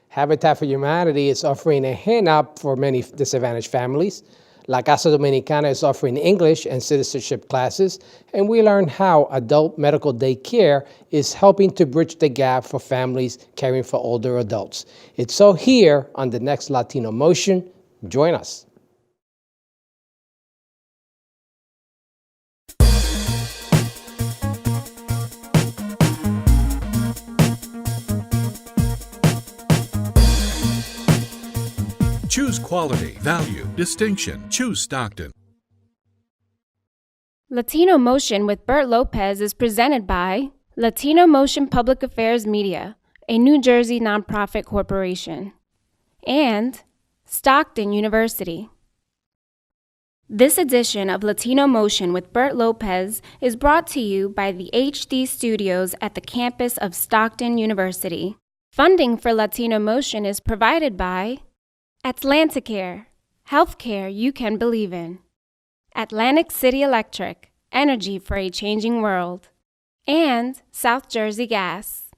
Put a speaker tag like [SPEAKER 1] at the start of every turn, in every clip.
[SPEAKER 1] Habitat for Humanity is offering a hand-up for many disadvantaged families. La Casa Dominicana is offering English and citizenship classes, and we learn how adult medical day care is helping to bridge the gap for families caring for older adults. It's all here on the next Latino Motion. Join us.
[SPEAKER 2] Choose quality, value, distinction. Choose Stockton.
[SPEAKER 3] Latino Motion with Bert Lopez is presented by Latino Motion Public Affairs Media, a New Jersey nonprofit corporation, and Stockton University. This edition of Latino Motion with Bert Lopez is brought to you by the HD Studios at the campus of Stockton University. Funding for Latino Motion is provided by Atlanticare, healthcare you can believe in. Atlantic City Electric, energy for a changing world. And South Jersey Gas.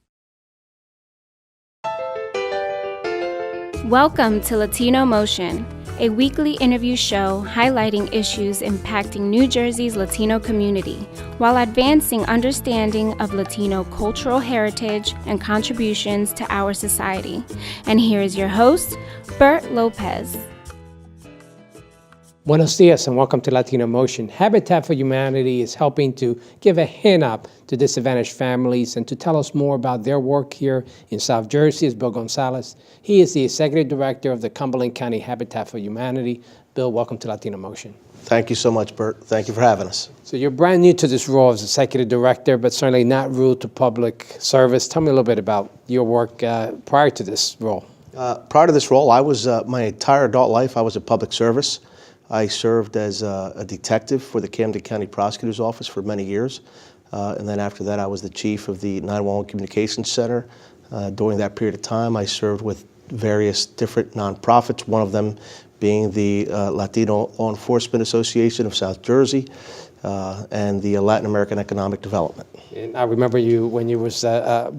[SPEAKER 3] Welcome to Latino Motion, a weekly interview show highlighting issues impacting New Jersey's Latino community while advancing understanding of Latino cultural heritage and contributions to our society. And here is your host, Bert Lopez.
[SPEAKER 1] Buenos dias and welcome to Latino Motion. Habitat for Humanity is helping to give a hand up to disadvantaged families, and to tell us more about their work here in South Jersey is Bill Gonzalez. He is the Executive Director of the Cumberland County Habitat for Humanity. Bill, welcome to Latino Motion.
[SPEAKER 4] Thank you so much, Bert. Thank you for having us.
[SPEAKER 1] So you're brand new to this role as Executive Director, but certainly not new to public service. Tell me a little bit about your work prior to this role.
[SPEAKER 4] Prior to this role, I was, my entire adult life, I was in public service. I served as a detective for the Camden County Prosecutor's Office for many years. And then after that, I was the chief of the 911 Communications Center. During that period of time, I served with various different nonprofits, one of them being the Latino Law Enforcement Association of South Jersey and the Latin American Economic Development.
[SPEAKER 1] And I remember you when you was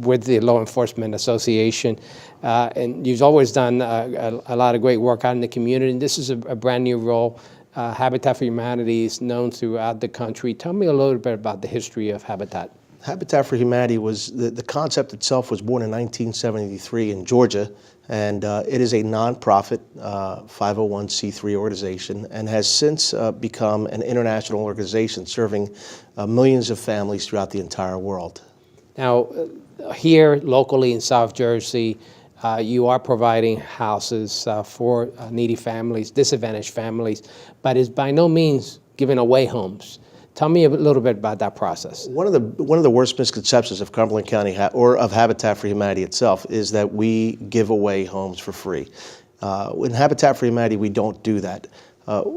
[SPEAKER 1] with the Law Enforcement Association, and you've always done a lot of great work out in the community. And this is a brand new role. Habitat for Humanity is known throughout the country. Tell me a little bit about the history of Habitat.
[SPEAKER 4] Habitat for Humanity was, the concept itself was born in 1973 in Georgia, and it is a nonprofit 501c3 organization and has since become an international organization serving millions of families throughout the entire world.
[SPEAKER 1] Now, here locally in South Jersey, you are providing houses for needy families, disadvantaged families, but it's by no means giving away homes. Tell me a little bit about that process.
[SPEAKER 4] One of the worst misconceptions of Cumberland County or of Habitat for Humanity itself is that we give away homes for free. In Habitat for Humanity, we don't do that.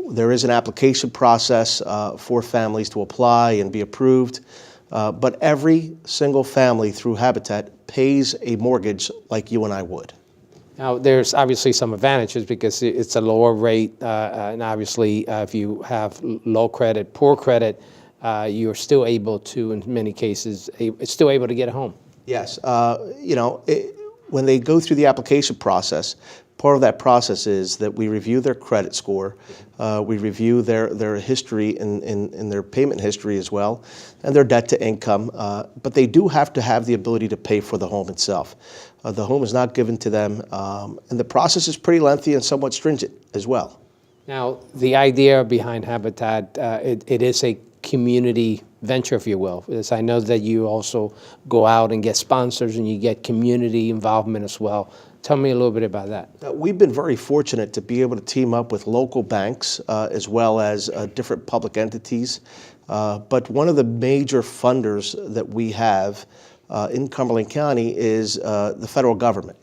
[SPEAKER 4] There is an application process for families to apply and be approved, but every single family through Habitat pays a mortgage like you and I would.
[SPEAKER 1] Now, there's obviously some advantages because it's a lower rate, and obviously if you have low credit, poor credit, you're still able to, in many cases, still able to get a home.
[SPEAKER 4] Yes. When they go through the application process, part of that process is that we review their credit score, we review their history in their payment history as well, and their debt to income, but they do have to have the ability to pay for the home itself. The home is not given to them, and the process is pretty lengthy and somewhat stringent as well.
[SPEAKER 1] Now, the idea behind Habitat, it is a community venture, if you will. As I know that you also go out and get sponsors and you get community involvement as well. Tell me a little bit about that.
[SPEAKER 4] We've been very fortunate to be able to team up with local banks as well as different public entities. But one of the major funders that we have in Cumberland County is the federal government.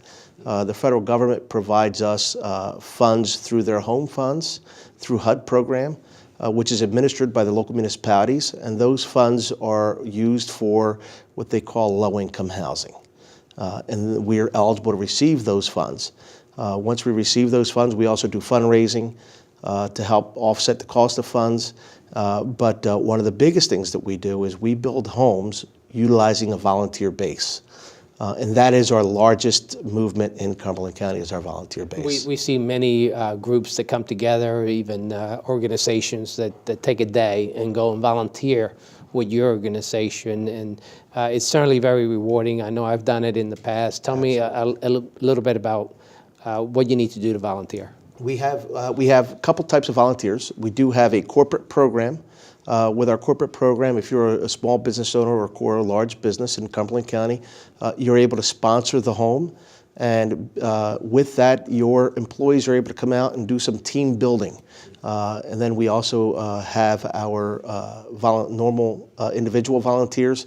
[SPEAKER 4] The federal government provides us funds through their home funds, through HUD program, which is administered by the local municipalities, and those funds are used for what they call low-income housing. And we're eligible to receive those funds. Once we receive those funds, we also do fundraising to help offset the cost of funds. But one of the biggest things that we do is we build homes utilizing a volunteer base. And that is our largest movement in Cumberland County, is our volunteer base.
[SPEAKER 1] We see many groups that come together, even organizations that take a day and go and volunteer with your organization, and it's certainly very rewarding. I know I've done it in the past. Tell me a little bit about what you need to do to volunteer.
[SPEAKER 4] We have a couple types of volunteers. We do have a corporate program. With our corporate program, if you're a small business owner or a large business in Cumberland County, you're able to sponsor the home. And with that, your employees are able to come out and do some team building. And then we also have our normal individual volunteers.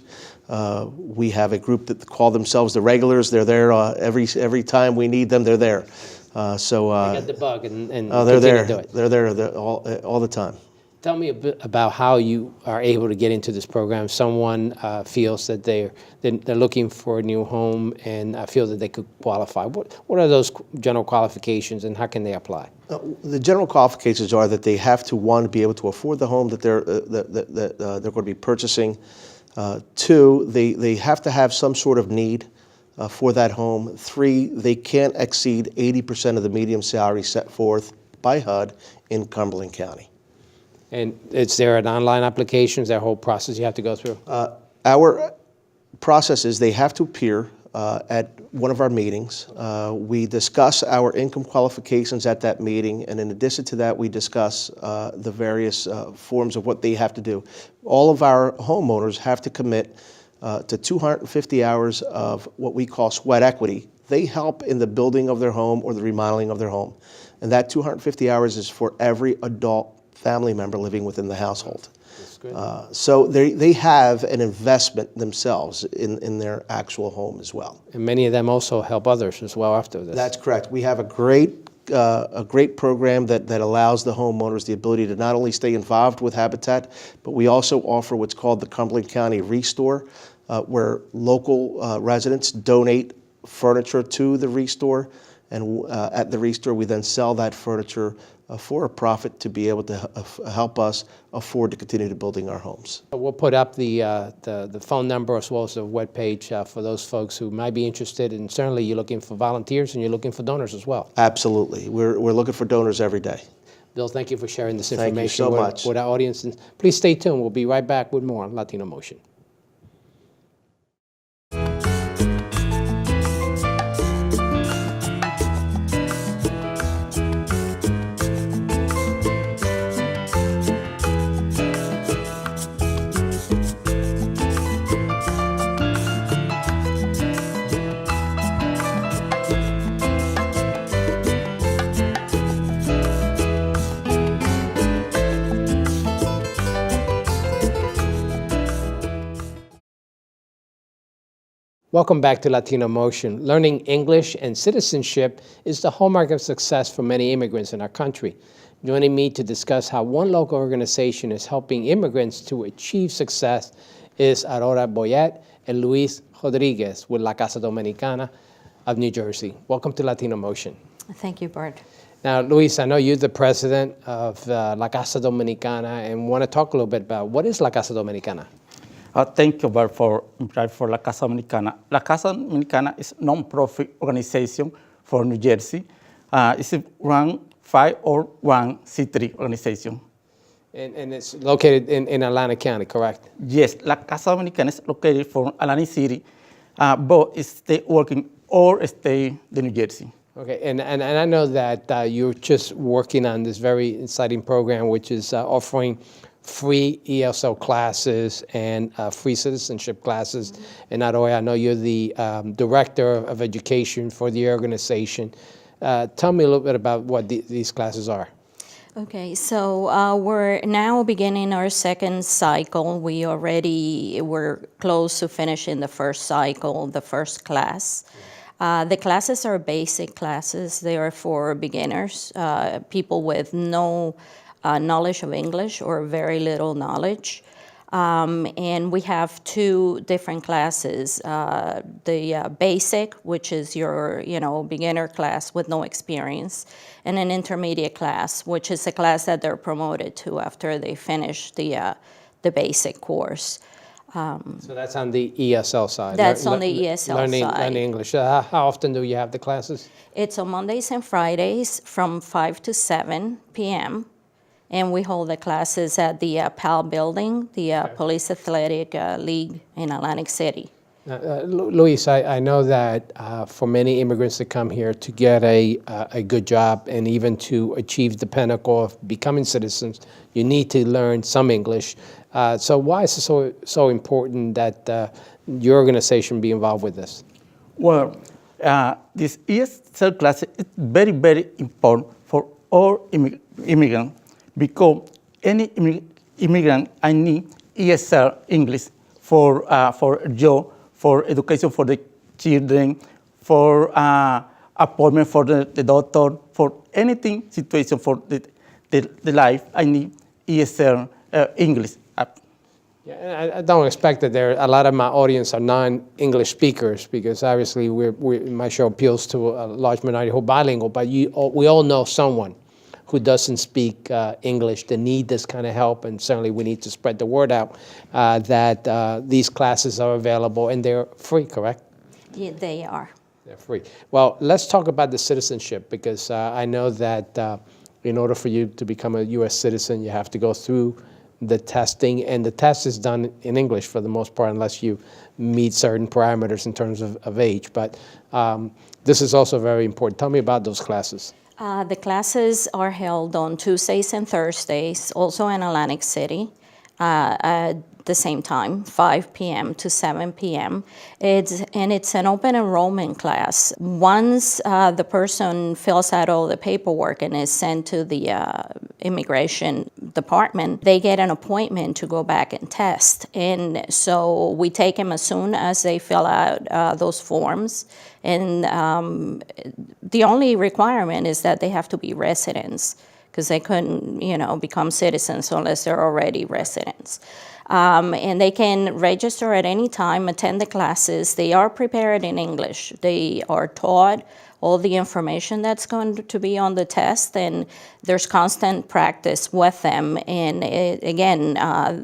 [SPEAKER 4] We have a group that call themselves the regulars. They're there every time we need them. They're there.
[SPEAKER 1] I got the bug and
[SPEAKER 4] they're there.
[SPEAKER 1] Do it.
[SPEAKER 4] They're there all the time.
[SPEAKER 1] Tell me a bit about how you are able to get into this program. Someone feels that they're looking for a new home and feel that they could qualify. What are those general qualifications, and how can they apply?
[SPEAKER 4] The general qualifications are that they have to, one, be able to afford the home that they're going to be purchasing. Two, they have to have some sort of need for that home. Three, they can't exceed 80% of the median salary set forth by HUD in Cumberland County.
[SPEAKER 1] And is there an online application? Is there a whole process you have to go through?
[SPEAKER 4] Our process is they have to appear at one of our meetings. We discuss our income qualifications at that meeting, and in addition to that, we discuss the various forms of what they have to do. All of our homeowners have to commit to 250 hours of what we call sweat equity. They help in the building of their home or the remodeling of their home. And that 250 hours is for every adult family member living within the household.
[SPEAKER 1] That's good.
[SPEAKER 4] So they have an investment themselves in their actual home as well.
[SPEAKER 1] And many of them also help others as well after this.
[SPEAKER 4] That's correct. We have a great program that allows the homeowners the ability to not only stay involved with Habitat, but we also offer what's called the Cumberland County Restore, where local residents donate furniture to the Restore, and at the Restore we then sell that furniture for a profit to be able to help us afford to continue to building our homes.
[SPEAKER 1] We'll put up the phone number as well as the webpage for those folks who might be interested, and certainly you're looking for volunteers and you're looking for donors as well.
[SPEAKER 4] Absolutely. We're looking for donors every day.
[SPEAKER 1] Bill, thank you for sharing this
[SPEAKER 4] Thank you
[SPEAKER 1] information
[SPEAKER 4] so much.
[SPEAKER 1] with our audience. And please stay tuned. We'll be right back with more on Latino Motion. Welcome back to Latino Motion. Learning English and citizenship is the hallmark of success for many immigrants in our country. Joining me to discuss how one local organization is helping immigrants to achieve success is Aurora Boyet and Luis Rodriguez with La Casa Dominicana of New Jersey. Welcome to Latino Motion.
[SPEAKER 5] Thank you, Bert.
[SPEAKER 1] Now, Luis, I know you're the president of La Casa Dominicana and want to talk a little bit about what is La Casa Dominicana?
[SPEAKER 6] Thank you, Bert, for La Casa Dominicana. La Casa Dominicana is a non-profit organization for New Jersey. It's a 501c3 organization.
[SPEAKER 1] And it's located in Atlanta County, correct?
[SPEAKER 6] Yes, La Casa Dominicana is located for Atlanta City, but it's stay working or stay in New Jersey.
[SPEAKER 1] Okay, and I know that you're just working on this very exciting program, which is offering free ESL classes and free citizenship classes. And Aroya, I know you're the director of education for the organization. Tell me a little bit about what these classes are.
[SPEAKER 5] Okay, so we're now beginning our second cycle. We're close to finishing the first cycle, the first class. The classes are basic classes. They are for beginners, people with no knowledge of English or very little knowledge. And we have two different classes. The basic, which is your beginner class with no experience, and an intermediate class, which is a class that they're promoted to after they finish the basic course.
[SPEAKER 1] So that's on the ESL side.
[SPEAKER 5] That's on the ESL
[SPEAKER 1] learning,
[SPEAKER 5] side.
[SPEAKER 1] Learning English. How often do you have the classes?
[SPEAKER 5] It's on Mondays and Fridays from 5 to 7 p.m. And we hold the classes at the PAL building, the Police Athletic League in Atlantic City.
[SPEAKER 1] Luis, I know that for many immigrants that come here to get a good job and even to achieve the pinnacle of becoming citizens, you need to learn some English. So why is it so important that your organization be involved with this?
[SPEAKER 6] Well, this ESL class is very, very important for all immigrants because any immigrant I need ESL English for a job, for education for the children, for appointment for the doctor, for anything situation for the life, I need ESL English.
[SPEAKER 1] Yeah, I don't expect that a lot of my audience are non-English speakers because obviously my show appeals to a large minority who are bilingual, but we all know someone who doesn't speak English that need this kind of help, and certainly we need to spread the word out that these classes are available and they're free, correct?
[SPEAKER 5] Yeah, they are.
[SPEAKER 1] They're free. Well, let's talk about the citizenship because I know that in order for you to become a U.S. citizen, you have to go through the testing, and the test is done in English for the most part unless you meet certain parameters in terms of age. But this is also very important. Tell me about those classes.
[SPEAKER 5] The classes are held on Tuesdays and Thursdays, also in Atlantic City, at the same time, 5 p.m. to 7 p.m. It's an open enrollment class. Once the person fills out all the paperwork and is sent to the immigration department, they get an appointment to go back and test. And so we take them as soon as they fill out those forms. And the only requirement is that they have to be residents, because they couldn't, become citizens unless they're already residents. And they can register at any time, attend the classes. They are prepared in English. They are taught all the information that's going to be on the test, and there's constant practice with them. And again,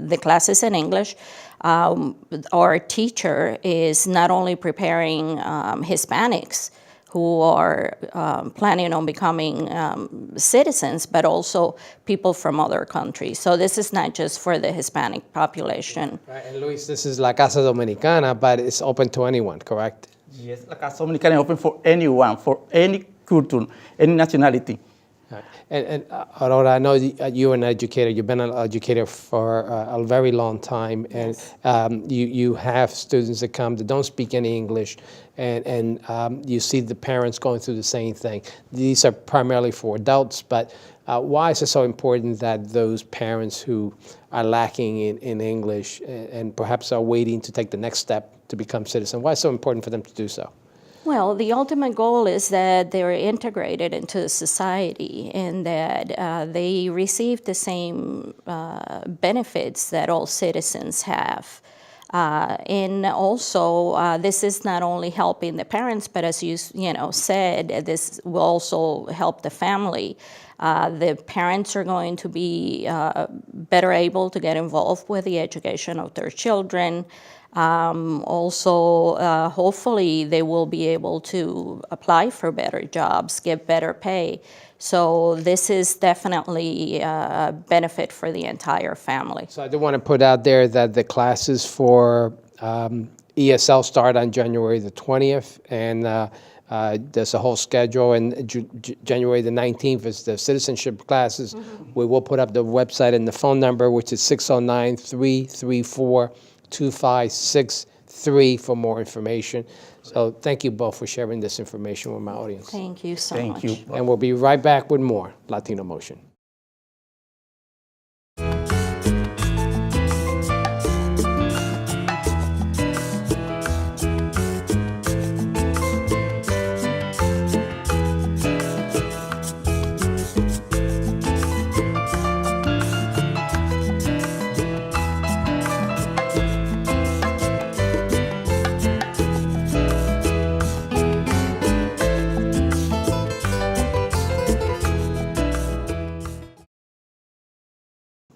[SPEAKER 5] the class is in English. Our teacher is not only preparing Hispanics who are planning on becoming citizens, but also people from other countries. So this is not just for the Hispanic population.
[SPEAKER 1] Right, and Luis, this is La Casa Dominicana, but it's open to anyone, correct?
[SPEAKER 6] Yes, La Casa Dominicana is open for anyone, for any culture, any nationality.
[SPEAKER 1] Right. And Aurora, I know you're an educator. You've been an educator for a very long time, and you have students that come that don't speak any English, and you see the parents going through the same thing. These are primarily for adults, but why is it so important that those parents who are lacking in English and perhaps are waiting to take the next step to become citizens, why is it so important for them to do so?
[SPEAKER 5] Well, the ultimate goal is that they're integrated into society and that they receive the same benefits that all citizens have. And also, this is not only helping the parents, but as you said, this will also help the family. The parents are going to be better able to get involved with the education of their children. Also, hopefully they will be able to apply for better jobs, get better pay. So this is definitely a benefit for the entire family.
[SPEAKER 1] So I do want to put out there that the classes for ESL start on January the 20th, and there's a whole schedule, and January the 19th is the citizenship classes. Mm-hmm. We will put up the website and the phone number, which is 609-334-2563 for more information. So thank you both for sharing this information with my audience.
[SPEAKER 5] Thank you so much.
[SPEAKER 6] Thank you.
[SPEAKER 1] And we'll be right back with more Latino Motion.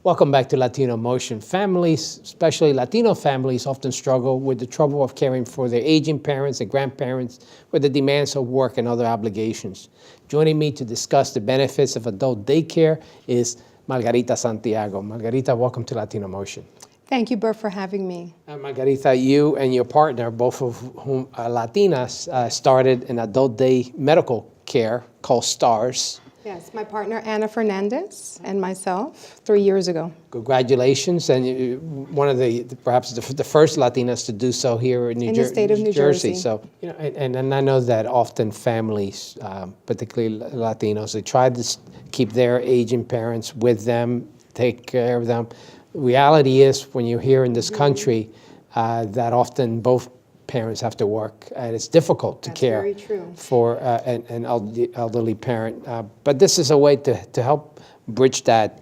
[SPEAKER 1] Welcome back to Latino Motion. Families, especially Latino families, often struggle with the trouble of caring for their aging parents and grandparents with the demands of work and other obligations. Joining me to discuss the benefits of adult daycare is Margarita Santiago. Margarita, welcome to Latino Motion.
[SPEAKER 7] Thank you, Bert, for having me.
[SPEAKER 1] Margarita, you and your partner, both of whom are Latinas, started an adult day medical care called STARS.
[SPEAKER 7] Yes, my partner Ana Fernandez and myself 3 years ago.
[SPEAKER 1] Congratulations, and one of perhaps the first Latinas to do so here in
[SPEAKER 7] the state of New Jersey.
[SPEAKER 1] So, and I know that often families, particularly Latinos, they try to keep their aging parents with them, take care of them. Reality is, when you're here in this country, that often both parents have to work, and it's difficult to care for an elderly parent. But this is a way to help bridge that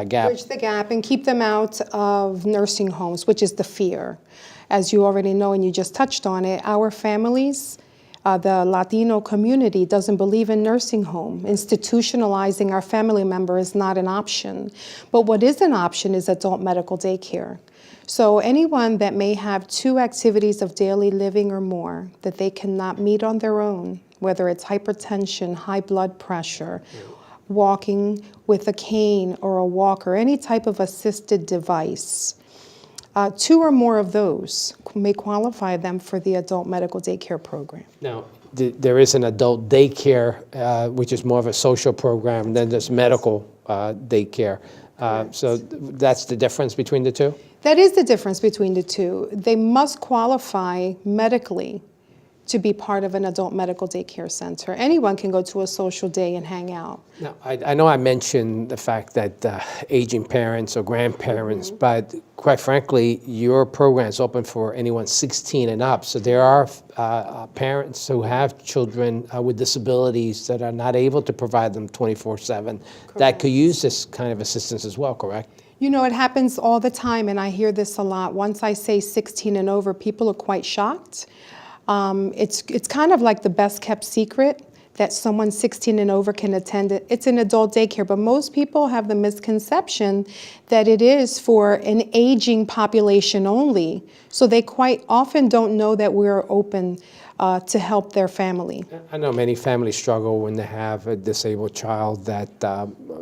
[SPEAKER 1] gap.
[SPEAKER 7] Bridge the gap and keep them out of nursing homes, which is the fear. As you already know, and you just touched on it, our families, the Latino community doesn't believe in nursing home. Institutionalizing our family member is not an option. But what is an option is adult medical daycare. So anyone that may have 2 activities of daily living or more that they cannot meet on their own, whether it's hypertension, high blood pressure, walking with a cane or a walker, any type of assisted device, 2 or more of those may qualify them for the adult medical daycare program.
[SPEAKER 1] Now, there is an adult daycare, which is more of a social program than this medical daycare. So that's the difference between the two?
[SPEAKER 7] That is the difference between the two. They must qualify medically to be part of an adult medical daycare center. Anyone can go to a social day and hang out.
[SPEAKER 1] Now, I know I mentioned the fact that aging parents or grandparents, but quite frankly, your program is open for anyone 16 and up. So there are parents who have children with disabilities that are not able to provide them 24/7 that could use this kind of assistance as well, correct?
[SPEAKER 7] You know, it happens all the time, and I hear this a lot. Once I say 16 and over, people are quite shocked. It's kind of like the best kept secret that someone 16 and over can attend it. It's an adult daycare, but most people have the misconception that it is for an aging population only. So they quite often don't know that we're open to help their family.
[SPEAKER 1] I know many families struggle when they have a disabled child that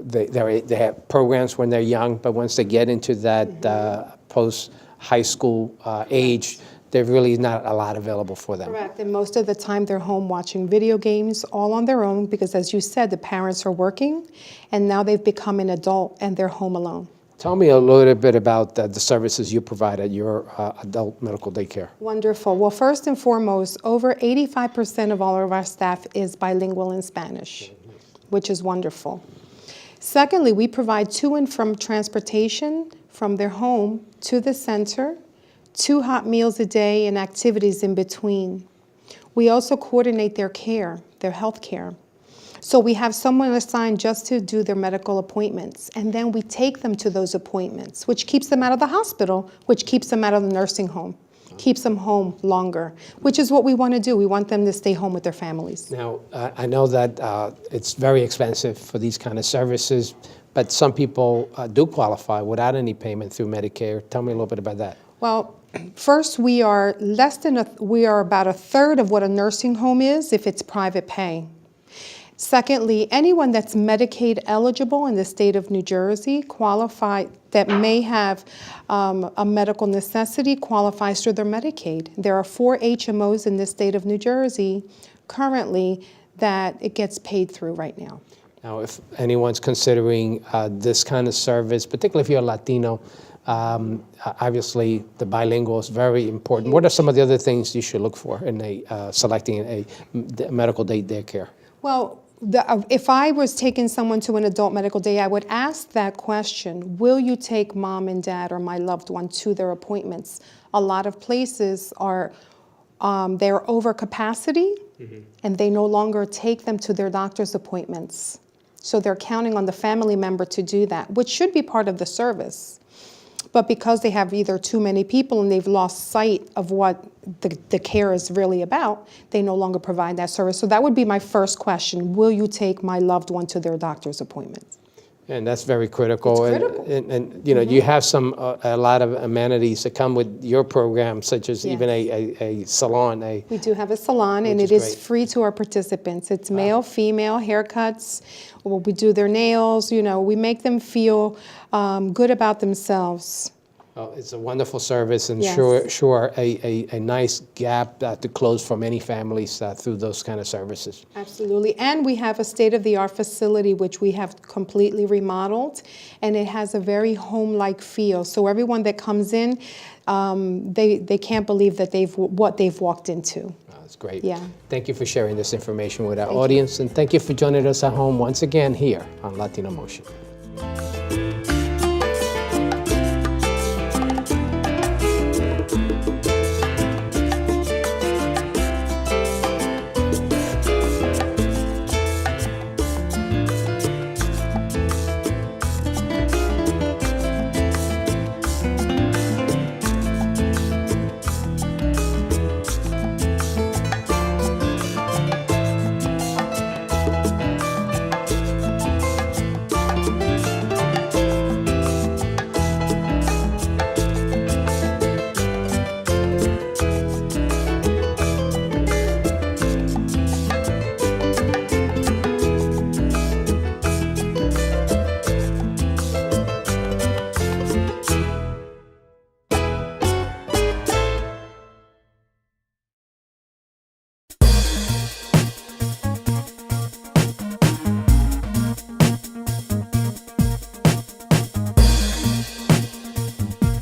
[SPEAKER 1] they have programs when they're young, but once they get into that post-high school age, there really is not a lot available for them.
[SPEAKER 7] Correct, and most of the time they're home watching video games all on their own because, as you said, the parents are working, and now they've become an adult and they're home alone.
[SPEAKER 1] Tell me a little bit about the services you provide at your adult medical daycare.
[SPEAKER 7] Wonderful. Well, first and foremost, over 85% of all of our staff is bilingual in Spanish, which is wonderful. Secondly, we provide to and from transportation from their home to the center, 2 hot meals a day and activities in between. We also coordinate their care, their health care. So we have someone assigned just to do their medical appointments, and then we take them to those appointments, which keeps them out of the hospital, which keeps them out of the nursing home, keeps them home longer, which is what we want to do. We want them to stay home with their families.
[SPEAKER 1] Now, I know that it's very expensive for these kind of services, but some people do qualify without any payment through Medicare. Tell me a little bit about that.
[SPEAKER 7] Well, first, we are about a third of what a nursing home is if it's private pay. Secondly, anyone that's Medicaid eligible in the state of New Jersey that may have a medical necessity qualifies through their Medicaid. There are 4 HMOs in the state of New Jersey currently that it gets paid through right now.
[SPEAKER 1] Now, if anyone's considering this kind of service, particularly if you're Latino, obviously the bilingual is very important. What are some of the other things you should look for in selecting a medical daycare?
[SPEAKER 7] Well, if I was taking someone to an adult medical day, I would ask that question: will you take mom and dad or my loved one to their appointments? A lot of places are they're over capacity, and they no longer take them to their doctor's appointments. So they're counting on the family member to do that, which should be part of the service. But because they have either too many people and they've lost sight of what the care is really about, they no longer provide that service. So that would be my first question: will you take my loved one to their doctor's appointments?
[SPEAKER 1] And that's very critical.
[SPEAKER 7] It's
[SPEAKER 1] And-
[SPEAKER 7] critical.
[SPEAKER 1] And, you know, you have a lot of amenities that come with your program, such as even a salon.
[SPEAKER 7] We do have a salon, and
[SPEAKER 1] Which
[SPEAKER 7] it
[SPEAKER 1] is
[SPEAKER 7] is
[SPEAKER 1] great.
[SPEAKER 7] free to our participants. It's male, female haircuts. We do their nails. You know, we make them feel good about themselves.
[SPEAKER 1] It's a wonderful service, and
[SPEAKER 7] Yes.
[SPEAKER 1] sure a nice gap to close for many families through those kind of services.
[SPEAKER 7] Absolutely. And we have a state-of-the-art facility which we have completely remodeled, and it has a very home-like feel. So everyone that comes in, they can't believe that what they've walked into.
[SPEAKER 1] That's great.
[SPEAKER 7] Yeah.
[SPEAKER 1] Thank you for sharing this information with our audience, and thank you for joining us at home once again here on Latino Motion.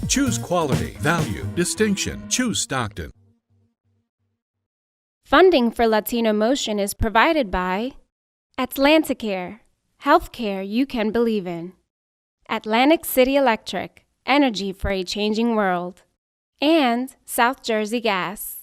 [SPEAKER 2] Choose quality, value, distinction. Choose Stockton.
[SPEAKER 3] Funding for Latino Motion is provided by Atlanticare, healthcare you can believe in. Atlantic City Electric, energy for a changing world. And South Jersey Gas.